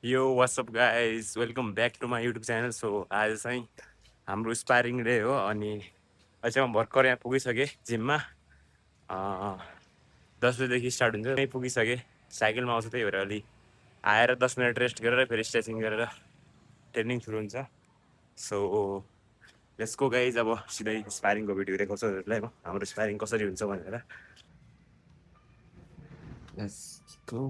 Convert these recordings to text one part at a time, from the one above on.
यो what's up guys welcome back to my YouTube channel. So आज चाहिँ हाम्रो स्पारिङ डे हो अनि अहिले चाहिँ म भर्खर यहाँ पुगिसकेँ जिममा। 10 बजीदेखि स्टार्ट हुन्छ, यहीँ पुगिसकेँ। साइकलमा आउँछु, त्यही भएर अलि आएर 10 मिनट रेस्ट गरेर फेरि स्ट्रेचिङ गरेर ट्रेनिङ सुरु हुन्छ। सो यसको गाइज अब सिधै स्पारिङको भिडियो देखाउँछु हजुरलाई म, हाम्रो स्पारिङ कसरी हुन्छ भनेर। Let's go.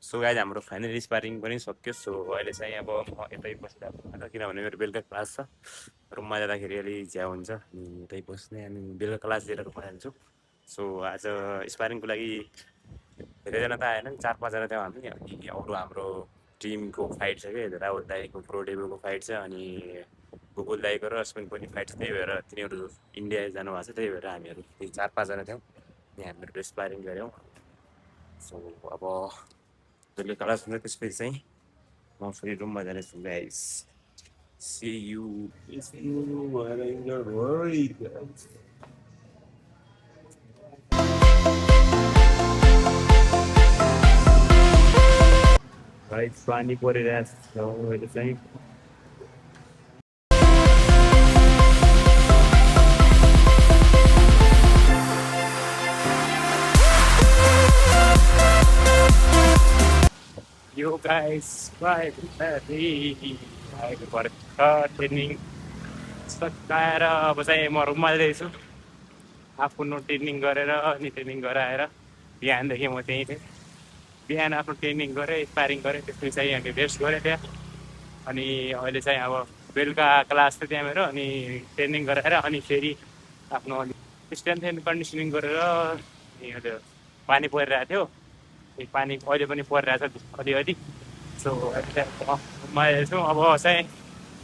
सो गाइज हाम्रो फाइनली स्पारिङ पनि सक्यो। सो अहिले चाहिँ अब म यतै बस्दा, किनभने मेरो बेलुका क्लास छ, रुममा जाँदाखेरि अलि झ्या हुन्छ अनि यतै बस्ने, अनि बेलुका क्लास दिएर रुममा जान्छु। सो आज स्पारिङको लागि धेरैजना त आएन, 4-5जना थियौँ हामी। अनि अरू हाम्रो टिमको फाइट छ कि, राहुल दाईको प्रो डेब्यूको फाइट छ, अनि गोकुल दाईको र अश्विन पनि फाइट छ। त्यही भएर तिनीहरू इन्डिया जानुभएको छ, त्यही भएर हामीहरू 4-5जना थियौँ अनि हामीहरू स्पारिङ गऱ्यौँ। सो अब जसले क्लास हुन्छ त्यसपछि चाहिँ म फेरि रुममा जानेछु guys. See you if you are in the world. Guys, पानी परिरहेको छ अहिले चाहिँ। Yo guys, bye everybody. अहिले भर्खर ट्रेनिङ सकाएर अब चाहिँ म रुममा जाँदैछु। आफ्नो ट्रेनिङ गरेर अनि ट्रेनिङ गराएर बिहानदेखि म त्यहीँ थिएँ। बिहान आफ्नो ट्रेनिङ गरेँ, स्पारिङ गरेँ, त्यसपछि चाहिँ हामी रेस्ट गरेँ त्यहाँ। अनि अहिले चाहिँ अब बेलुका क्लास थियो त्यहाँ मेरो अनि ट्रेनिङ गराएर अनि फेरि आफ्नो स्ट्रेन्थ एन्ड कन्डिसनिङ गरेर अनि अहिले पानी परिरहेको थियो पानी अहिले पनि परिरहेछ अलिअलि सो रुममा हेर्छु अब चाहिँ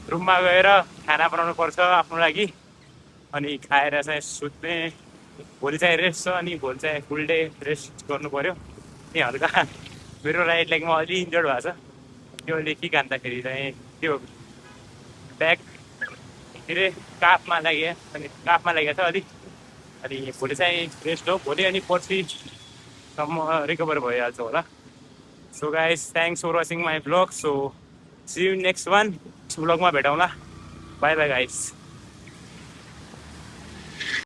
रुममा गएर खाना बनाउनु पर्छ आफ्नो लागि अनि खाएर चाहिँ सुत्ने भोलि चाहिँ रेस्ट छ अनि भोलि चाहिँ फुल डे रेस्ट गर्नु पऱ्यो अनि हल्का मेरो राइट लेगमा अलि इन्जर्ड भएको छ त्योले के खाँदाखेरि चाहिँ त्यो ब्याक के अरे काफमा लाग्यो अनि काफमा लागेको छ अलिक अनि भोलि चाहिँ रेस्ट हो भोलि अनि पर्सिसम्म रिकभर भइहाल्छ होला so guys thanks for watching my blog so see you next one next ब्लगमा भेटौँला बाई बाई गाइस